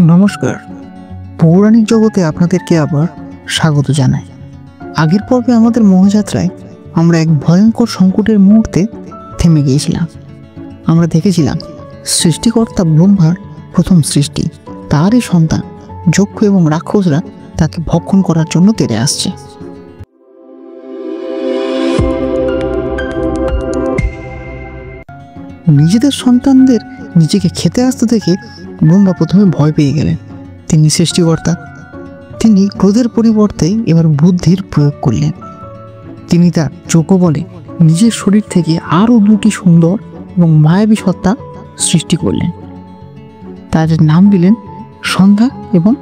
নমস্কার। পৌরাণিক জগতে আপনাদেরকে আবার স্বাগত জানাই। আগের পর্বে আমাদের মোহযাত্রায় আমরা এক ভয়ঙ্কর সংকটের মুহূর্তে থেমে গিয়েছিলাম। আমরা দেখেছিলাম সৃষ্টিকর্তা ব্রহ্মার প্রথম সৃষ্টি, তারই সন্তান যক্ষ এবং রাক্ষসরা তাকে ভক্ষণ করার জন্য তেড়ে আসছে। নিজেদের সন্তানদের নিজেকে খেতে আসতে দেখে ব্রহ্মা প্রথমে ভয় পেয়ে গেলেন। তিনি সৃষ্টিকর্তা, তিনি ক্রোধের পরিবর্তে এবার বুদ্ধির প্রয়োগ করলেন। তিনি তার যজ্ঞ বলে নিজের শরীর থেকে আরও দুটি সুন্দর এবং মায়াবী সত্তা সৃষ্টি করলেন। তাদের নাম দিলেন সন্ধ্যা এবং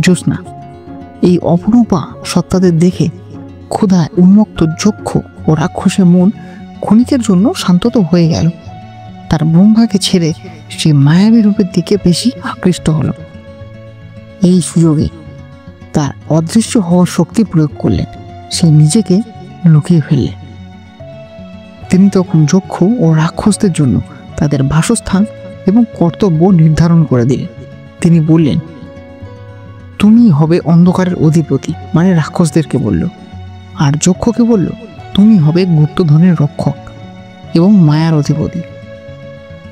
জ্যোৎস্না। এই অপরূপা সত্তাদের দেখে ক্ষুধায় উন্মুক্ত যক্ষ ও রাক্ষসের মন ক্ষণিকের জন্য শান্তত হয়ে গেল। তার ব্রহ্মাকে ছেড়ে সে মায়াবী রূপের দিকে বেশি আকৃষ্ট হলো। এই সুযোগে তার অদৃশ্য হওয়ার শক্তি প্রয়োগ করলেন। সে নিজেকে লুকিয়ে ফেললেন। তিনি তখন যক্ষ ও রাক্ষসদের জন্য তাদের বাসস্থান এবং কর্তব্য নির্ধারণ করে দিলেন। তিনি বললেন, তুমি হবে অন্ধকারের অধিপতি, মানে রাক্ষসদেরকে বলল। আর যক্ষকে বলল, তুমি হবে গুপ্তধনের রক্ষক এবং মায়ার অধিপতি।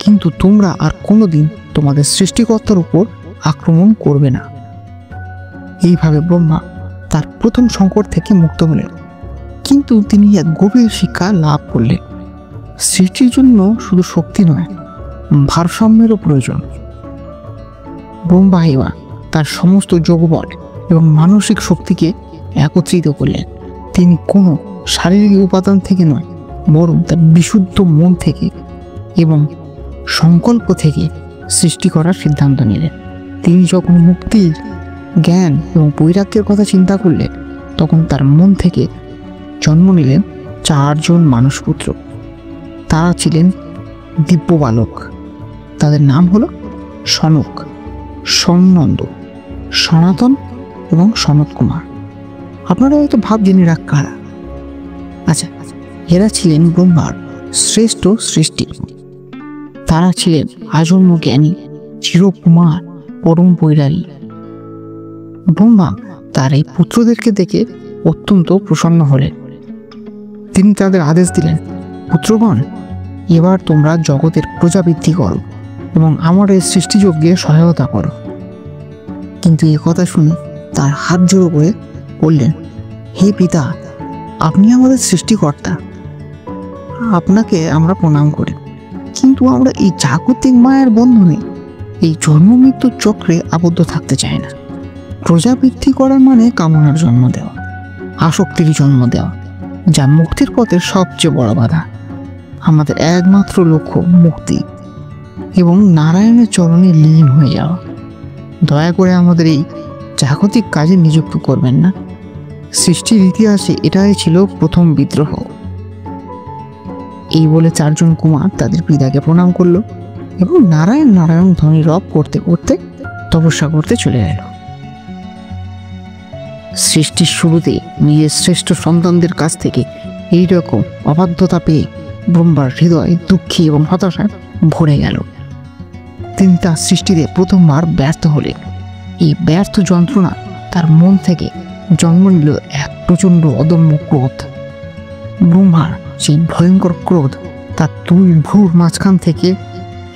কিন্তু তোমরা আর কোনোদিন তোমাদের সৃষ্টিকর্তার উপর আক্রমণ করবে না। এইভাবে ব্রহ্মা তার প্রথম সংকট থেকে মুক্ত হলেন। কিন্তু তিনি এক গভীর শিক্ষা লাভ করলেন। সৃষ্টির জন্য শুধু শক্তি নয়, ভারসাম্যেরও প্রয়োজন। ব্রহ্মা এবার তার সমস্ত যোগবল এবং মানসিক শক্তিকে একত্রিত করলেন। তিনি কোনো শারীরিক উপাদান থেকে নয়, বরং তার বিশুদ্ধ মন থেকে এবং সংকল্প থেকে সৃষ্টি করার সিদ্ধান্ত নিলেন। তিনি যখন মুক্তির, জ্ঞান এবং বৈরাগ্যের কথা চিন্তা করলেন, তখন তার মন থেকে জন্ম নিলেন 4 জন মানসপুত্র। তারা ছিলেন দিব্য বালক। তাদের নাম হলো সনক, সনন্দ, সনাতন এবং সনত কুমার। আপনারা হয়তো ভাবছেন এরা কারা? আচ্ছা, এরা ছিলেন ব্রহ্মার শ্রেষ্ঠ সৃষ্টি। তারা ছিলেন আজন্ম জ্ঞানী, চিরকুমার, পরম বৈরাগী। ব্রহ্মা তার এই পুত্রদেরকে দেখে অত্যন্ত প্রসন্ন হলেন। তিনি তাদের আদেশ দিলেন, পুত্রগণ, এবার তোমরা জগতের প্রজাবৃদ্ধি করো এবং আমার এই সৃষ্টিযজ্ঞে সহায়তা করো। কিন্তু এ কথা শুনে তার হাত জোড়ো করে বললেন, হে পিতা, আপনি আমাদের সৃষ্টিকর্তা, আপনাকে আমরা প্রণাম করি। কিন্তু আমরা এই জাগতিক মায়ের বন্ধনে, এই জন্ম মৃত্যুর চক্রে আবদ্ধ থাকতে চাই না। প্রজাবৃদ্ধি করার মানে কামনার জন্ম দেওয়া, আসক্তির জন্ম দেওয়া, যা মুক্তির পথের সবচেয়ে বড় বাধা। আমাদের একমাত্র লক্ষ্য মুক্তি এবং নারায়ণের চরণে লীন হয়ে যাওয়া। দয়া করে আমাদের এই জাগতিক কাজে নিযুক্ত করবেন না। সৃষ্টির ইতিহাসে এটাই ছিল প্রথম বিদ্রোহ। এই বলে 4 জন কুমার তাদের পিতাকে প্রণাম করল এবং নারায়ণ নারায়ণ ধ্বনি রব করতে করতে তপস্যা করতে চলে গেল। সৃষ্টির শুরুতে নিজের শ্রেষ্ঠ সন্তানদের কাছ থেকে এইরকম অবাধ্যতা পেয়ে ব্রহ্মার হৃদয় দুঃখী এবং হতাশায় ভরে গেল। তিনি তার সৃষ্টিতে প্রথমবার ব্যর্থ হলেন। এই ব্যর্থ যন্ত্রণা তার মন থেকে জন্ম নিল এক প্রচণ্ড অদম্য ক্রোধ। ব্রহ্মার সেই ভয়ঙ্কর ক্রোধ তার 2 ভ্রুর মাঝখান থেকে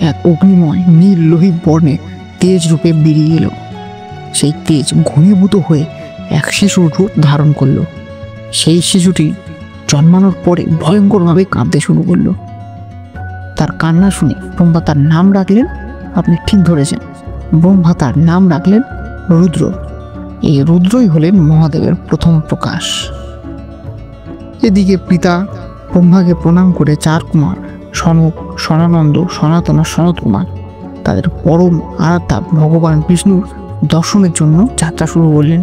এক অগ্নিময় নীল লোহিত বর্ণে তেজ রূপে বেরিয়ে এলো। সেই তেজ ঘনীভূত হয়ে এক শিশুর রূপ ধারণ করল। সেই শিশুটি জন্মানোর পরে ভয়ঙ্করভাবে কাঁদতে শুরু করলো। তার কান্না শুনে ব্রহ্মা তার নাম রাখলেন, আপনি ঠিক ধরেছেন, ব্রহ্মা তার নাম রাখলেন রুদ্র। এই রুদ্রই হলেন মহাদেবের প্রথম প্রকাশ। এদিকে পিতা ব্রহ্মাকে প্রণাম করে 4 কুমার সনক, সনানন্দ, সনাতন আর সনত কুমার তাদের পরম আরাধ্যা ভগবান বিষ্ণুর দর্শনের জন্য যাত্রা শুরু করলেন।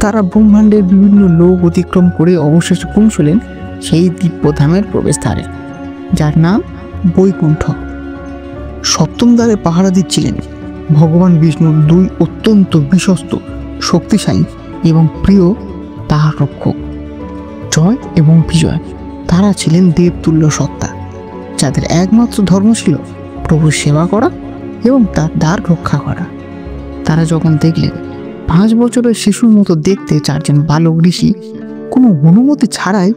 তারা ব্রহ্মাণ্ডের বিভিন্ন লোক অতিক্রম করে অবশেষে পৌঁছলেন সেই দিব্যধামের প্রবেশদ্বারে, যার নাম বৈকুণ্ঠ। 7ম দ্বারে পাহারা দিচ্ছিলেন ভগবান বিষ্ণুর 2 অত্যন্ত বিশ্বস্ত, শক্তিশালী এবং প্রিয় তাহার রক্ষক, জয় এবং বিজয়। তারা ছিলেন দেবতুল্য সত্তা, যাদের একমাত্র ধর্ম ছিল প্রভুর সেবা করা এবং তার দ্বার রক্ষা করা। তারা যখন দেখলেন 5 বছরের শিশুর মতো দেখতে 4 জন বালক ঋষি কোনো অনুমতি ছাড়াই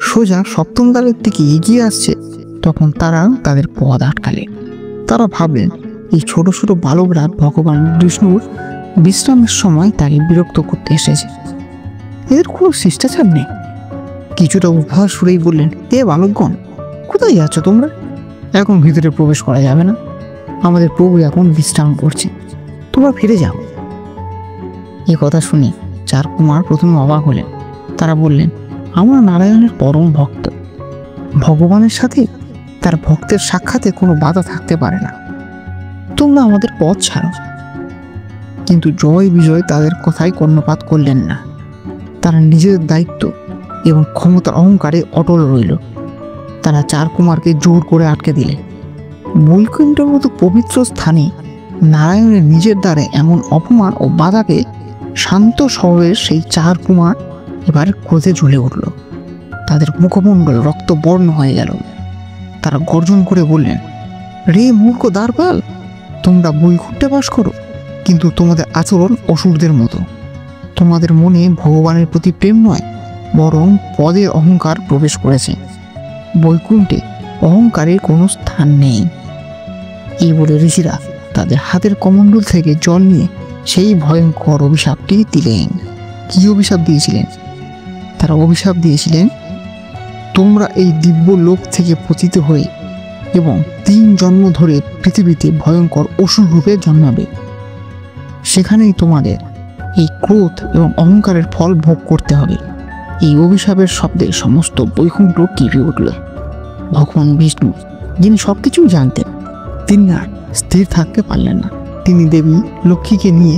সোজা সপ্তম দ্বারের দিকে এগিয়ে আসছে, তখন তারা তাদের পথ আটকালেন। তারা ভাবলেন এই ছোট ছোট বালকরা ভগবান বিষ্ণুর বিশ্রামের সময় তাকে বিরক্ত করতে এসেছে, এদের কোনো শিষ্টাচার নেই। কিছুটা উদ্ভাস সুরেই বললেন, হে বালকগণ, কোথায় যাচ্ছ তোমরা? এখন ভিতরে প্রবেশ করা যাবে না, আমাদের প্রভু এখন বিশ্রাম করছে, তোমরা ফিরে যাও। এই কথা শুনে 4 কুমার প্রথমে অবাক হলেন। তারা বললেন, আমরা নারায়ণের পরম ভক্ত, ভগবানের সাথে তার ভক্তের সাক্ষাতে কোনো বাধা থাকতে পারে না, তোমরা আমাদের পথ ছাড়ো। কিন্তু জয় বিজয় তাদের কথাই কর্ণপাত করলেন না। তারা নিজেদের দায়িত্ব এবং ক্ষমতার অহংকারে অটল রইল। তারা 4 কুমারকে জোর করে আটকে দিলেন। বৈকুণ্ঠের মতো পবিত্র স্থানে নারায়ণের নিজের দ্বারে এমন অপমান ও বাধাকে শান্ত স্বভাবের সেই 4 কুমার এবার ক্রোধে জ্বলে উঠল। তাদের মুখমণ্ডল রক্তবর্ণ হয়ে গেল। তারা গর্জন করে বললেন, রে মূর্খ দ্বারপাল, তোমরা বৈকুণ্ঠে বাস করো, কিন্তু তোমাদের আচরণ অসুরদের মতো। তোমাদের মনে ভগবানের প্রতি প্রেম নয়, বরং পদের অহংকার প্রবেশ করেছে। বৈকুণ্ঠে অহংকারের কোনো স্থান নেই। এই বলে ঋষিরা তাদের হাতের কমণ্ডল থেকে জল নিয়ে সেই ভয়ঙ্কর অভিশাপটি দিলেন। কি অভিশাপ দিয়েছিলেন? তারা অভিশাপ দিয়েছিলেন, তোমরা এই দিব্য লোক থেকে পতিত হয়ে এবং 3 জন্ম ধরে পৃথিবীতে ভয়ঙ্কর অসুর রূপে জন্মাবে। সেখানেই তোমাদের এই ক্রোধ এবং অহংকারের ফল ভোগ করতে হবে। এই অভিশাপের শব্দে সমস্ত বৈকুণ্ঠ কেঁপে উঠল। ভগবান বিষ্ণু, যিনি সবকিছু জানতেন, তিনি আর স্থির থাকতে পারলেন না। তিনি দেবী লক্ষ্মীকে নিয়ে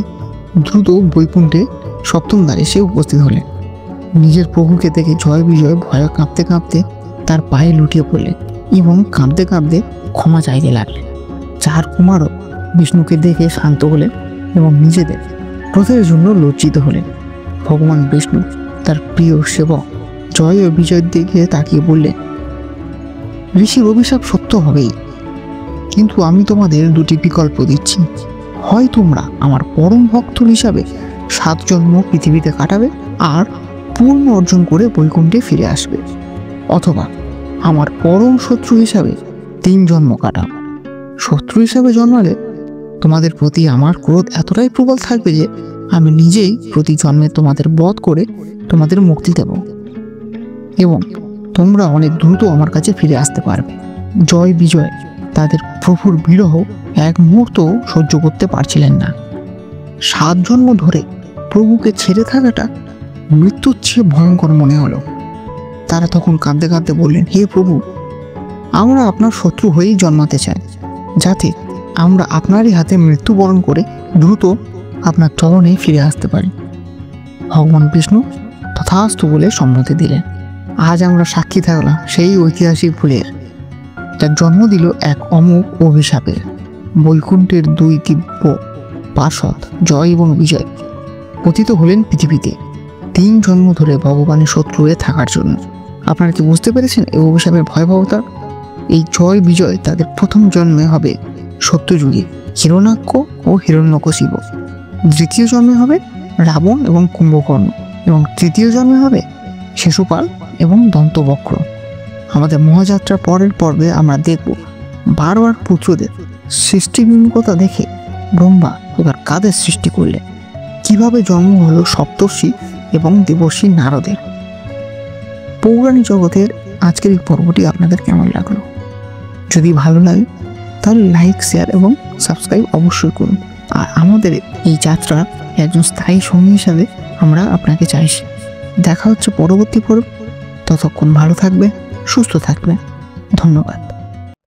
দ্রুত বৈকুণ্ঠে সপ্তম দ্বারে এসে উপস্থিত হলেন। নিজের প্রভুকে দেখে জয় বিজয় ভয়ে কাঁপতে কাঁপতে তার পায়ে লুটিয়ে পড়লেন এবং কাঁদতে কাঁদতে ক্ষমা চাইতে লাগলেন। 4 কুমারও বিষ্ণুকে দেখে শান্ত হলেন এবং নিজেদের ক্রোধের জন্য লজ্জিত হলেন। ভগবান বিষ্ণু তার প্রিয় সেবক জয় ও বিজয়ের দিকে তাকিয়ে বললেন, ঋষির অভিশাপ সত্য হবেই, কিন্তু আমি তোমাদের 2টি বিকল্প দিচ্ছি। হয় তোমরা আমার পরম ভক্ত হিসাবে 7 জন্ম পৃথিবীতে কাটাবে আর পূর্ণ অর্জন করে বৈকুণ্ঠে ফিরে আসবে, অথবা আমার পরম শত্রু হিসাবে 3 জন্ম কাটাবে। শত্রু হিসাবে জন্মালে তোমাদের প্রতি আমার ক্রোধ এতটাই প্রবল থাকবে যে আমি নিজেই প্রতি জন্মে তোমাদের বধ করে তোমাদের মুক্তি দেব এবং তোমরা অনেক দ্রুত আমার কাছে ফিরে আসতে পারবে। জয় বিজয় তাদের প্রভুর বিরহ এক মুহূর্ত সহ্য করতে পারছিলেন না। 7 জন্ম ধরে প্রভুকে ছেড়ে থাকাটা মৃত্যুর চেয়ে ভয়ঙ্কর মনে হলো। তারা তখন কাঁদতে কাঁদতে বললেন, হে প্রভু, আমরা আপনার শত্রু হয়েই জন্মাতে চাই, যাতে আমরা আপনারই হাতে মৃত্যুবরণ করে দ্রুত আপনার চরণে ফিরে আসতে পারি। ভগবান বিষ্ণু তথাস্তু বলে সম্মতি দিলেন। আজ আমরা সাক্ষী থাকলাম সেই ঐতিহাসিক ভুলের, যার জন্ম দিল এক অমোঘ অভিশাপের। বৈকুণ্ঠের 2 দিব্য পার্ষদ জয় এবং বিজয় পতিত হলেন পৃথিবীতে 3 জন্ম ধরে ভগবানের শত্রু হয়ে থাকার জন্য। আপনারা কি বুঝতে পেরেছেন এই অভিশাপের ভয়াবহতা? এই জয় বিজয় তাদের প্রথম জন্মে হবে সত্যযুগে হিরণ্যাক্ষ ও হিরণ্যকশিপু, দ্বিতীয় জন্মে হবে রাবণ এবং কুম্ভকর্ণ, এবং তৃতীয় জন্মে হবে শিশুপাল এবং দন্তবক্র। আমাদের মহাযাত্রার পরের পর্বে আমরা দেখব 12 পুত্রদের সৃষ্টিবিমুখতা দেখে ব্রহ্মা এবার কাদের সৃষ্টি করলেন, কিভাবে জন্ম হলো সপ্তর্ষি এবং দেবর্ষি নারদের। পৌরাণিক জগতের আজকের এই পর্বটি আপনাদের কেমন লাগলো? যদি ভালো লাগে তাহলে লাইক, শেয়ার এবং সাবস্ক্রাইব অবশ্যই করুন। আর আমাদের এই যাত্রার একজন স্থায়ী সঙ্গী হিসাবে আমরা আপনাকে চাইছি। দেখা হচ্ছে পরবর্তী পর্ব। ততক্ষণ ভালো থাকবে, সুস্থ থাকবে। ধন্যবাদ।